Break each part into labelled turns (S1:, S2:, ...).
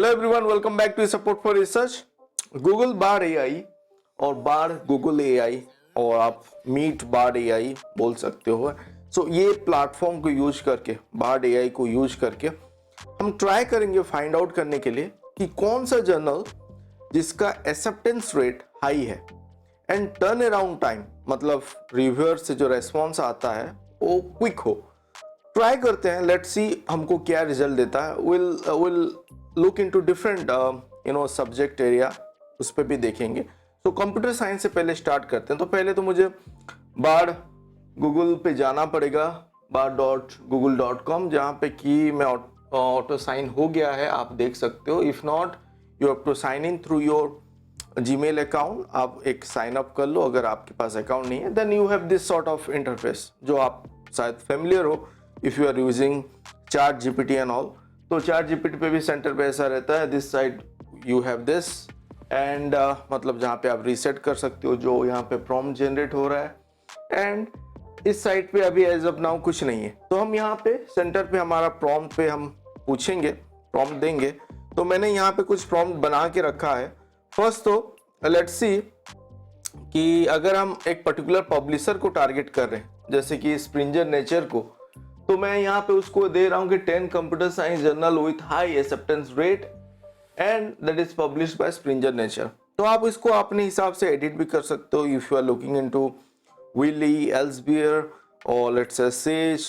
S1: Hello everyone, welcome back to support for research. Google Bard AI और Bard Google AI और आप meet बार AI बोल सकते हो। सो ये प्लेटफॉर्म को यूज करके, बार एआई को यूज करके हम ट्राई करेंगे फाइंड आउट करने के लिए कि कौन सा जर्नल जिसका एक्सेप्टेंस रेट हाई है एंड टर्न अराउंड टाइम, मतलब रिव्यूअर से जो रेस्पॉन्स आता है वो क्विक हो। ट्राई करते हैं, लेट्स सी हमको क्या रिजल्ट देता है। Will look into different subject area, उस पर भी देखेंगे। तो कंप्यूटर साइंस से पहले स्टार्ट करते हैं। तो पहले तो मुझे बार गूगल पे जाना पड़ेगा, bar.google.com, जहाँ पे कि मैं ऑटो साइन हो गया है, आप देख सकते हो। If not, you have to sign in through your Gmail account. आप एक साइन अप कर लो अगर आपके पास अकाउंट नहीं है। Then you have this sort of interface जो आप शायद फेमिलियर हो if you are using ChatGPT and all. तो चैट जीपीटी पे भी सेंटर पे ऐसा रहता है, this side you have this end मतलब जहाँ पे आप रीसेट कर सकते हो जो यहाँ पे प्रॉम्प्ट जनरेट हो रहा है। एंड इस साइड पे अभी एज ऑफ नाउ कुछ नहीं है। तो हम यहाँ पे सेंटर पे हमारा प्रॉम्प्ट पे हम पूछेंगे, प्रॉम्प्ट देंगे। तो मैंने यहाँ पे कुछ प्रॉम्प्ट बना के रखा है। फर्स्ट तो लेट्स सी कि अगर हम एक पर्टिकुलर पब्लिशर को टारगेट कर रहे हैं, जैसे कि स्प्रिंगर नेचर को, तो मैं यहाँ पे उसको दे रहा हूँ कि 10 computer science journal with high acceptance rate and that is published by Springer Nature. तो आप इसको अपने हिसाब से एडिट भी कर सकते हो if you are looking into Wiley, Elsevier और लेट्स से सेज,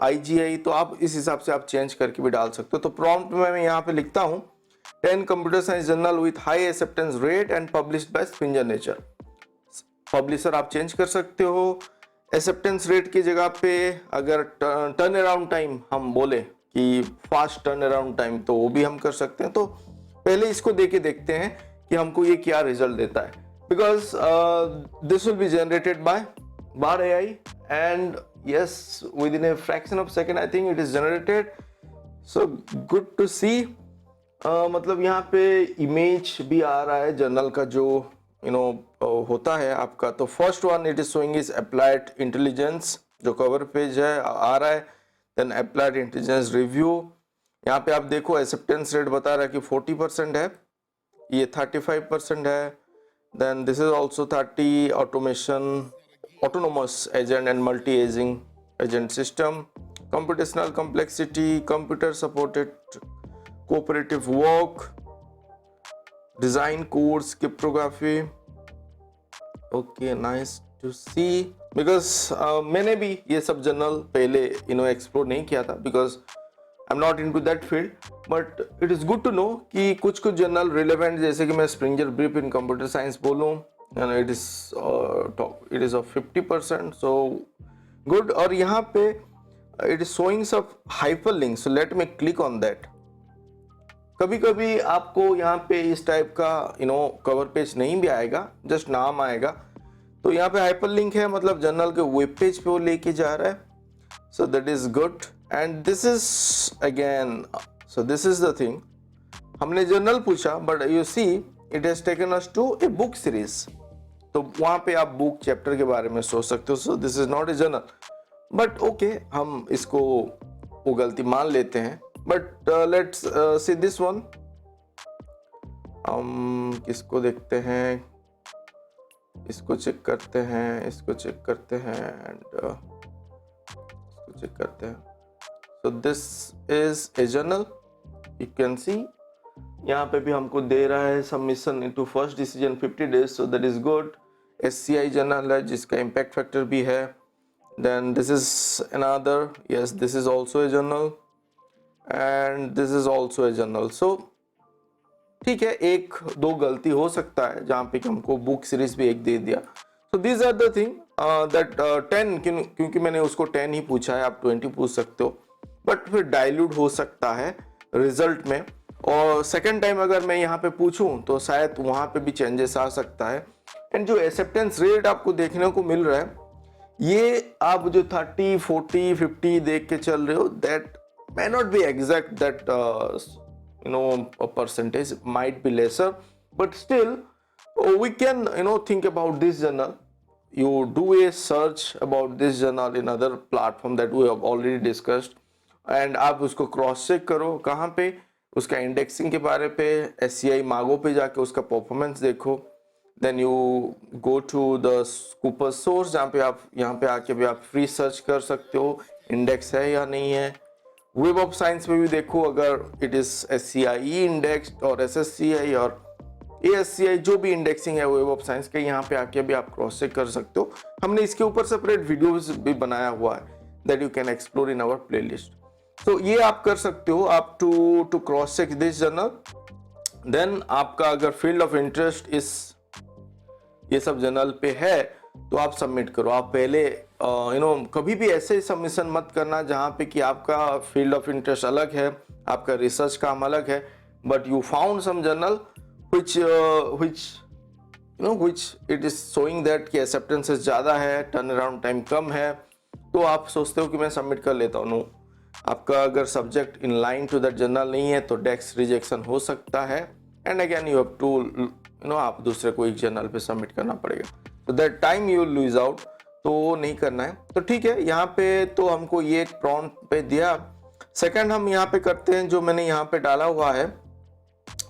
S1: आईजीआई। तो आप इस हिसाब से आप चेंज करके भी डाल सकते हो। तो प्रॉम्प्ट में मैं यहाँ पे लिखता हूँ 10 computer science journal with high acceptance rate and published by Springer Nature. Publisher आप चेंज कर सकते हो। एक्सेप्टेंस रेट की जगह पे अगर टर्न अराउंड टाइम हम बोले कि फास्ट टर्न अराउंड टाइम, तो वो भी हम कर सकते हैं। तो पहले इसको दे के देखते हैं कि हमको ये क्या रिजल्ट देता है। Because this will be generated by बार AI and yes, within a fraction of second I think it is generated. So good to see. मतलब यहाँ पे इमेज भी आ रहा है जर्नल का जो होता है आपका। तो first one it is showing is applied intelligence, जो कवर पेज है आ रहा है। देन अप्लाइड इंटेलिजेंस रिव्यू, यहाँ पे आप देखो एक्सेप्टेंस रेट बता रहा है कि 40% है, ये 35% है। Then this is also 30 automation, autonomous agent and multi ageing agent system, computational complexity, computer supported cooperative work, design course, cryptography. Okay, nice to see. Because मैंने भी ये सब जर्नल पहले एक्सप्लोर नहीं किया था, because I am not into that field. But it is good to know कि कुछ कुछ जर्नल रिलेवेंट, जैसे कि मैं Springer brief in computer science बोलूँ, it is of 50%, so good. और यहाँ पे it is showing some hyper link, so let me click on that. कभी कभी आपको यहाँ पे इस टाइप का कवर पेज नहीं भी आएगा, जस्ट नाम आएगा। तो यहाँ पे हाइपर लिंक है, मतलब जर्नल के वेब पेज पे वो लेके जा रहा है। So that is good. And this is again, so this is the thing, हमने जर्नल पूछा but you see it has taken us to a book series. तो वहाँ पे आप बुक चैप्टर के बारे में सोच सकते हो। सो this is not a journal, but okay, हम इसको वो गलती मान लेते हैं। But let's see this one. हम किसको देखते हैं, इसको चेक करते हैं, इसको चेक करते हैं एंड इसको चेक करते हैं। So this is a journal, you can see यहाँ पे भी हमको दे रहा है submission into first decision 50 days, so that is good. SCI journal है जिसका इम्पैक्ट फैक्टर भी है। Then this is another, yes this is also a journal and this is also a journal. So ठीक है, एक दो गलती हो सकता है जहाँ पे हमको बुक सीरीज भी एक दे दिया। So these are the thing that 10, क्योंकि मैंने उसको 10 ही पूछा है, आप 20 पूछ सकते हो, बट फिर डाइल्यूट हो सकता है रिजल्ट में। और सेकेंड टाइम अगर मैं यहाँ पे पूछूं तो शायद वहाँ पे भी चेंजेस आ सकता है। एंड जो एक्सेप्टेंस रेट आपको देखने को मिल रहा है, ये आप जो 30, 40, 50 देख के चल रहे हो, that may not be exact, that a percentage might be lesser, but still we can think about this journal. You do a search about this journal in other platform that we have already discussed, and आप उसको cross check करो कहाँ पे उसका indexing के बारे पे SCI मागो पे जाके उसका परफॉर्मेंस देखो। Then you go to the cooper source, जहाँ पे आप यहाँ पे आके भी आप फ्री सर्च कर सकते हो इंडेक्स है या नहीं है। वेब ऑफ साइंस में भी देखो अगर इट इज SCI इंडेक्स और SSCI और ASCI जो भी इंडेक्सिंग है वेब ऑफ साइंस के, यहाँ पे आके भी आप क्रॉस चेक कर सकते हो। हमने इसके ऊपर सेपरेट वीडियोस भी बनाया हुआ है that you can explore in our playlist. तो ये आप कर सकते हो आप to cross check this journal. Then आपका अगर फील्ड ऑफ इंटरेस्ट इस ये सब जर्नल पे है तो आप सबमिट करो। आप पहले कभी भी ऐसे सबमिशन मत करना जहाँ पे कि आपका फील्ड ऑफ इंटरेस्ट अलग है, आपका रिसर्च काम अलग है, but you found some journal which it is showing that कि acceptance ज़्यादा है, टर्न अराउंड टाइम कम है, तो आप सोचते हो कि मैं सबमिट कर लेता हूँ। आपका अगर subject in line to that journal नहीं है तो डेस्क रिजेक्शन हो सकता है, and again you have to आप दूसरे को एक जर्नल पे सबमिट करना पड़ेगा, तो that time you lose out, तो नहीं करना है। तो ठीक है, यहाँ पे तो हमको ये प्रॉम्प्ट पे दिया। सेकंड हम यहाँ पे करते हैं जो मैंने यहाँ पे डाला हुआ है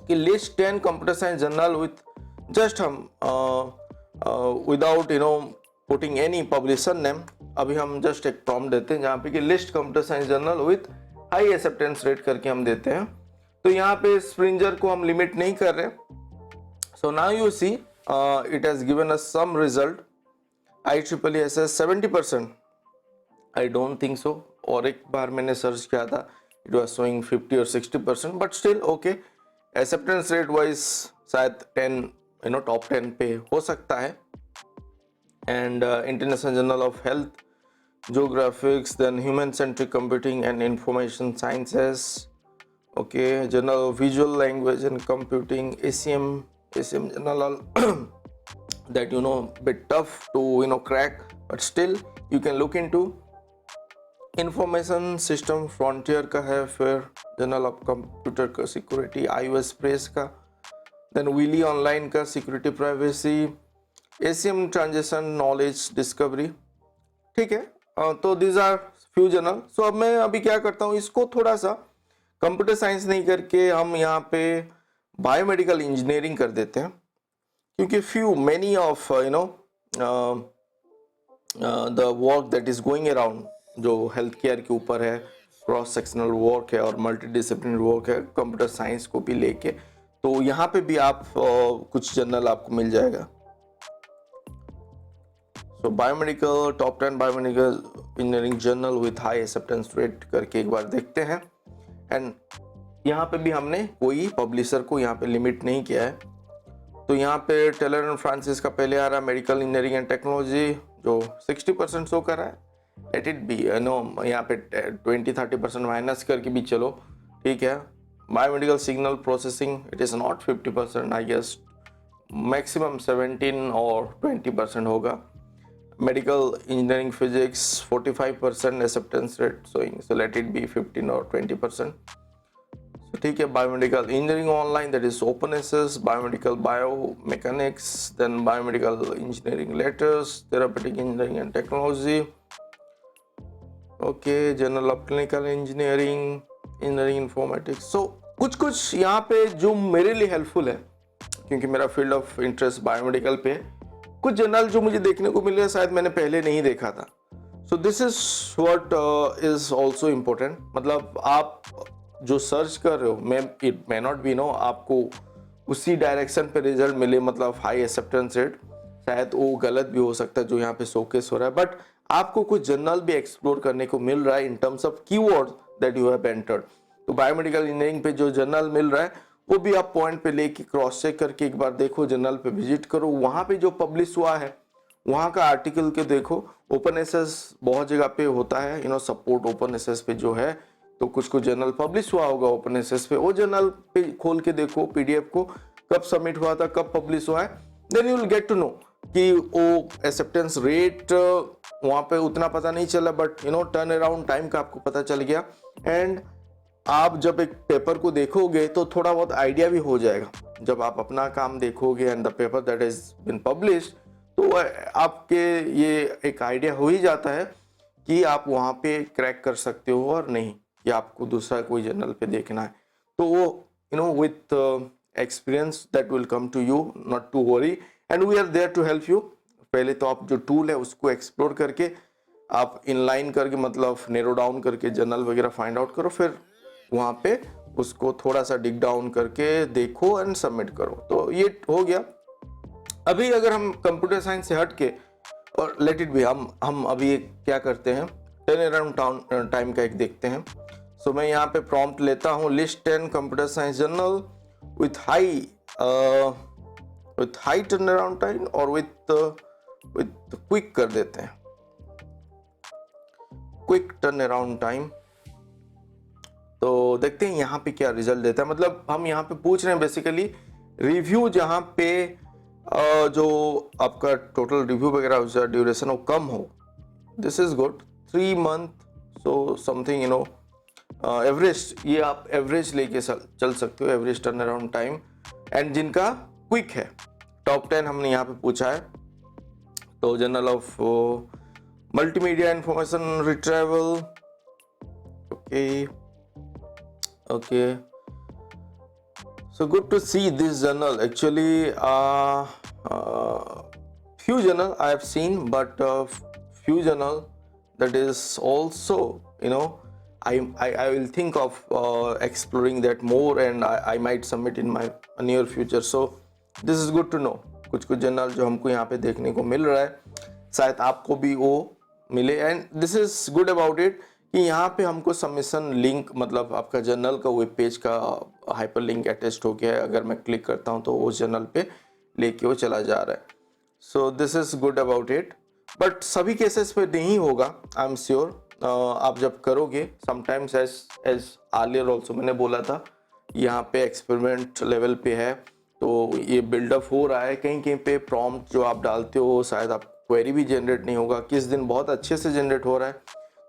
S1: कि list 10 computer science journal with just hmm without putting any publisher name. अभी हम जस्ट एक प्रॉम्प्ट देते हैं जहाँ पे कि list computer science journal with high acceptance rate करके हम देते हैं। तो यहाँ पे स्प्रिंजर को हम लिमिट नहीं कर रहे। So now you see it has given us some result. IEEE SS 70%, I don't think so, और एक बार मैंने सर्च किया था इट वाज शोइंग 50 और 60%, but still okay. Acceptance rate wise शायद 10 टॉप 10 पे हो सकता है। And international journal of health, geographics, then human centric computing and information sciences, okay, journal of visual language and computing, ACM journal that bit tough to crack, but still you can look into। Information system frontier का है, फिर journal of computer का security, iOS press का, then Willie online का security privacy, ACM transaction knowledge discovery. ठीक है, तो these are few journal. सो अब मैं अभी क्या करता हूँ, इसको थोड़ा सा कंप्यूटर साइंस नहीं करके हम यहाँ पे बायोमेडिकल इंजीनियरिंग कर देते हैं, क्योंकि many of the work that is going around जो हेल्थ केयर के ऊपर है, क्रॉस सेक्शनल वर्क है और मल्टी डिसिप्लिनरी वर्क है कंप्यूटर साइंस को भी लेके, तो यहाँ पे भी आप कुछ जर्नल आपको मिल जाएगा। So biomedical top 10 biomedical engineering journal with high acceptance rate करके एक बार देखते हैं। एंड यहाँ पे भी हमने कोई पब्लिशर को यहाँ पे लिमिट नहीं किया है। तो यहाँ पे टेलर एंड फ्रांसिस का पहले आ रहा है, मेडिकल इंजीनियरिंग एंड टेक्नोलॉजी जो 60% शो कर रहा है। लेट इट बी, यहाँ पे 20-30% माइनस करके भी चलो, ठीक है। Biomedical signal processing it is not 50%, I guess maximum 17 और 20% होगा। Medical engineering physics 45% acceptance rate showing, so let it be 15 और 20%। ठीक है, biomedical engineering online that is open access, biomedical biomechanics, then biomedical engineering letters, therapeutic engineering and technology, okay, journal of clinical engineering, engineering informatics. So कुछ यहाँ पे जो मेरे लिए helpful है, क्योंकि मेरा फील्ड ऑफ इंटरेस्ट बायोमेडिकल पे है, कुछ जर्नल जो मुझे देखने को मिले शायद मैंने पहले नहीं देखा था। सो this is what is also important. मतलब आप जो सर्च कर रहे हो, इट मे नॉट बी आपको उसी डायरेक्शन पे रिजल्ट मिले, मतलब हाई एक्सेप्टेंस रेट, शायद वो गलत भी हो सकता है जो यहाँ पे शोकेस हो रहा है, बट आपको कुछ जर्नल भी एक्सप्लोर करने को मिल रहा है in terms of keyword that you have entered. तो बायोमेडिकल इंजीनियरिंग पे जो जर्नल मिल रहा है वो भी आप पॉइंट पे लेके क्रॉस चेक करके एक बार देखो, जर्नल पे विजिट करो, वहाँ पे जो पब्लिश हुआ है वहाँ का आर्टिकल के देखो। ओपन एसेस बहुत जगह पे होता है, सपोर्ट ओपन एसेस पे जो है, तो कुछ जर्नल पब्लिश हुआ होगा ओपन एसेस पे, वो जर्नल पे खोल के देखो PDF को, कब सबमिट हुआ था, कब पब्लिश हुआ है, then you will get to know कि वो एक्सेप्टेंस रेट वहाँ पे उतना पता नहीं चला, बट टर्न अराउंड टाइम का आपको पता चल गया। एंड आप जब एक पेपर को देखोगे तो थोड़ा बहुत आइडिया भी हो जाएगा। जब आप अपना काम देखोगे and the paper that is been publish, तो आपके ये एक आइडिया हो ही जाता है कि आप वहाँ पे क्रैक कर सकते हो और नहीं, या आपको दूसरा कोई जर्नल पे देखना है। तो वो with experience that will come to you, not to worry, and we are there to help you. पहले तो आप जो टूल है उसको एक्सप्लोर करके आप इनलाइन करके मतलब नेरो डाउन करके जर्नल वगैरह फाइंड आउट करो, फिर वहाँ पे उसको थोड़ा सा डिग डाउन करके देखो एंड सबमिट करो। तो ये हो गया। अभी अगर हम कंप्यूटर साइंस से हट के और लेट इट बी, हम अभी एक क्या करते हैं, टर्न अराउंड टाइम का एक देखते हैं। सो मैं यहाँ पे प्रॉम्प्ट लेता हूँ, list 10 computer science journal with high turn around time और विथ क्विक कर देते हैं, क्विक टर्न अराउंड टाइम। तो देखते हैं यहाँ पे क्या रिजल्ट देता है। मतलब हम यहाँ पे पूछ रहे हैं बेसिकली रिव्यू, जहाँ पे जो आपका टोटल रिव्यू वगैरह उसका ड्यूरेशन वो कम हो। This is good, 3 month, so something average, ये आप एवरेज लेके चल सकते हो, average turn around time, and जिनका क्विक है। टॉप 10 हमने यहाँ पे पूछा है। तो journal of multimedia information retrieval, okay, so good to see this journal. Actually few journal I have seen, but few journal that is also I will think of exploring that more, and I might submit in my near future. So this is good to know. कुछ journal जो हमको यहाँ पे देखने को मिल रहा है, शायद आपको भी वो मिले। And this is good about it कि यहाँ पे हमको सबमिशन लिंक, मतलब आपका जर्नल का वेब पेज का हाइपर लिंक अटैच्ड हो गया है। अगर मैं क्लिक करता हूँ तो उस जर्नल पे लेके वो चला जा रहा है। सो this is good about it, but सभी केसेस पे नहीं होगा, आई एम श्योर। आप जब करोगे समटाइम्स एज आर्लियर ऑल्सो मैंने बोला था, यहाँ पे एक्सपेरिमेंट लेवल पे है, तो ये बिल्डअप हो रहा है। कहीं कहीं पे प्रॉम्प्ट जो आप डालते हो शायद आप क्वेरी भी जनरेट नहीं होगा, किस दिन बहुत अच्छे से जनरेट हो रहा है,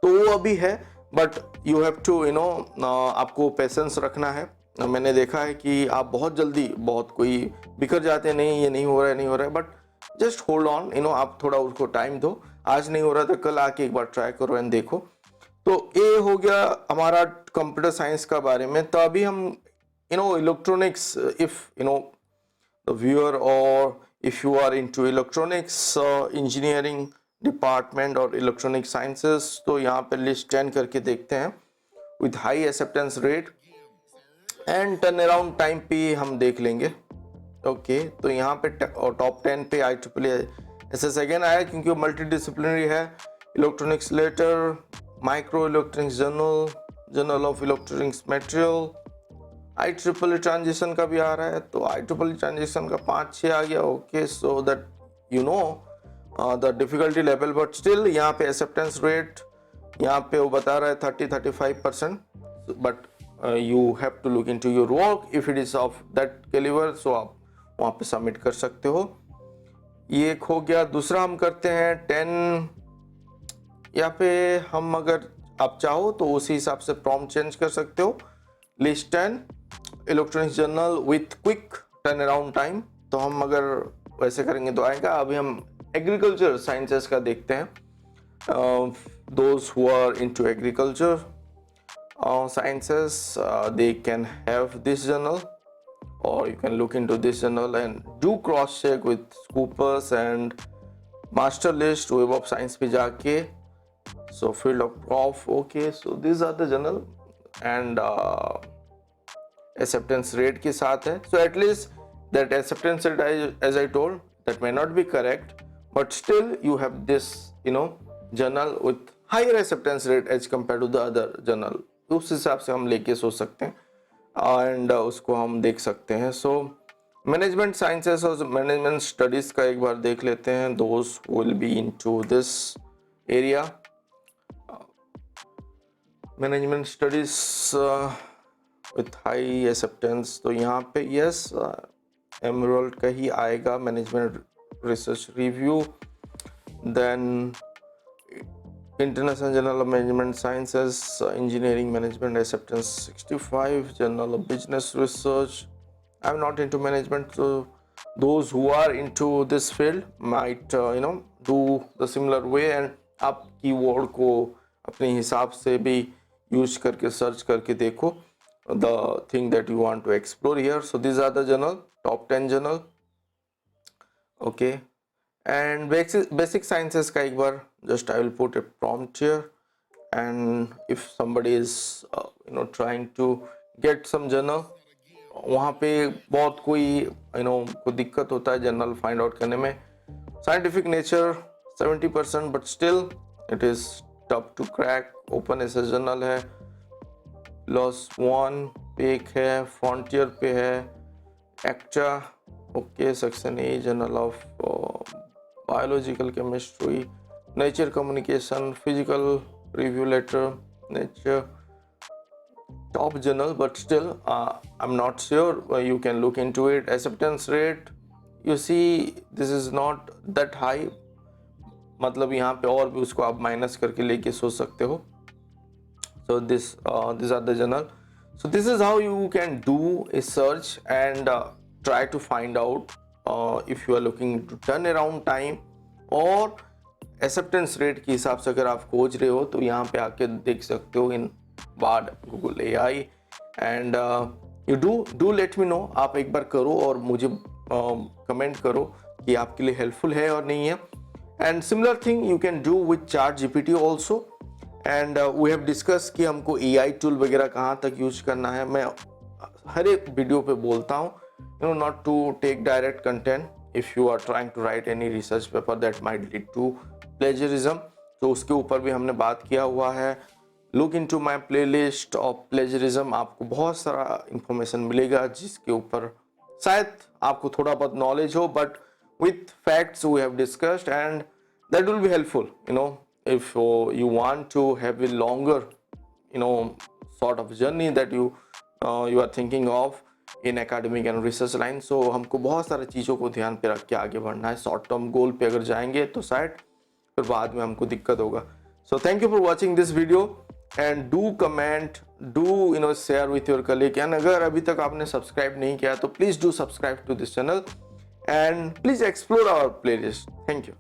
S1: तो वो अभी है। बट यू हैव टू आपको पेशेंस रखना है। मैंने देखा है कि आप बहुत जल्दी बहुत कोई बिखर जाते हैं, नहीं ये नहीं हो रहा है, बट जस्ट होल्ड ऑन, आप थोड़ा उसको टाइम दो। आज नहीं हो रहा तो कल आके एक बार ट्राई करो एंड देखो। तो ये हो गया हमारा कंप्यूटर साइंस का बारे में। तो अभी हम electronics, if the viewer, or if you are into electronics engineering department or electronic sciences, तो यहाँ पे list 10 करके देखते हैं with high acceptance rate and turnaround time पे हम देख लेंगे। ओके, तो यहाँ पे टॉप 10 पे IEEE SS अगेन आया क्योंकि वो मल्टी डिसिप्लिनरी है। Electronics letter, microelectronics journal, journal of electronics material, IEEE transition का भी आ रहा है। तो IEEE ट्रांजिशन का 5-6 आ गया। Okay, so that the difficulty level, but still यहाँ पे एक्सेप्टेंस रेट यहाँ पे वो बता रहा है 30-35%, but you have to look into your work if it is of that calibre. So आप वहाँ पे सबमिट कर सकते हो। ये एक हो गया। दूसरा हम करते हैं 10, यहाँ पे हम अगर आप चाहो तो उसी हिसाब से प्रॉम्प्ट चेंज कर सकते हो। List 10 electronics journal with quick turn around time, तो हम अगर वैसे करेंगे तो आएगा। अभी हम एग्रीकल्चर साइंसेस का देखते हैं। Those who are into agriculture sciences, they can have this journal, or you can look into this journal and do cross check with Scoopus and master list web of science पे जाके, so field of prof, okay, so these are the journal and acceptance rate के साथ है। so at least that acceptance rate, as I told, that may not be correct, but still you have this journal with higher acceptance rate as compared to the other journal। उस हिसाब से हम लेके सोच सकते हैं एंड उसको हम देख सकते हैं। सो मैनेजमेंट साइंसेस और मैनेजमेंट स्टडीज का एक बार देख लेते हैं। Those will be into this area, management studies with high acceptance. तो यहाँ पे यस एमरल्ड का ही आएगा, management research review, then International Journal of Management Sciences, Engineering Management Acceptance 65, Journal of Business Research. I'm not into management, so those who are into this field might do the similar way, and आप keyword को अपने हिसाब से भी use करके search करके देखो। the thing that you want to explore here. So these are the journal, top 10 journal. Okay, and basic sciences का एक बार just I will put a prompt here, and if somebody is trying to get some journal, वहाँ पे बहुत कोई कोई दिक्कत होता है जर्नल फाइंड आउट करने में. Scientific nature 70%, but still it is tough to crack. Open access journal है, लॉस वन पे एक है, फ्रंटियर पे है, Acta, okay, section A journal of biological chemistry, nature communication, physical review letter, nature top journal, but still I'm not sure. You can look into it. Acceptance rate, you see this is not that high, मतलब यहाँ पे और भी उसको आप minus करके लेके सोच सकते हो. So these are the journal. So this is how you can do a search and try to find out if you are looking to turn around time और acceptance rate के हिसाब से अगर आप खोज रहे हो तो यहाँ पे आके देख सकते हो इन Bard, Google AI, and you do let me know. आप एक बार करो और मुझे कमेंट करो कि आपके लिए हेल्पफुल है और नहीं है. And similar thing you can do with ChatGPT also. And we have discuss कि हमको AI टूल वगैरह कहाँ तक यूज करना है. मैं हर एक वीडियो पे बोलता हूँ not to take direct content if you are trying to write any research paper that might lead to plagiarism. तो उसके ऊपर भी हमने बात किया हुआ है. Look into my playlist of plagiarism. आपको बहुत सारा इंफॉर्मेशन मिलेगा जिसके ऊपर शायद आपको थोड़ा बहुत नॉलेज हो, but with facts we have discussed and that will be helpful if you want to have a longer sort of journey that you are thinking of in academic and research line. So हमको बहुत सारी चीज़ों को ध्यान पे रख के आगे बढ़ना है. शॉर्ट टर्म गोल पे अगर जाएंगे तो शायद फिर बाद में हमको दिक्कत होगा. So thank you for watching this video and do comment, do share with your colleague. And अगर अभी तक आपने सब्सक्राइब नहीं किया तो please do subscribe to this channel and please explore our playlist. Thank you.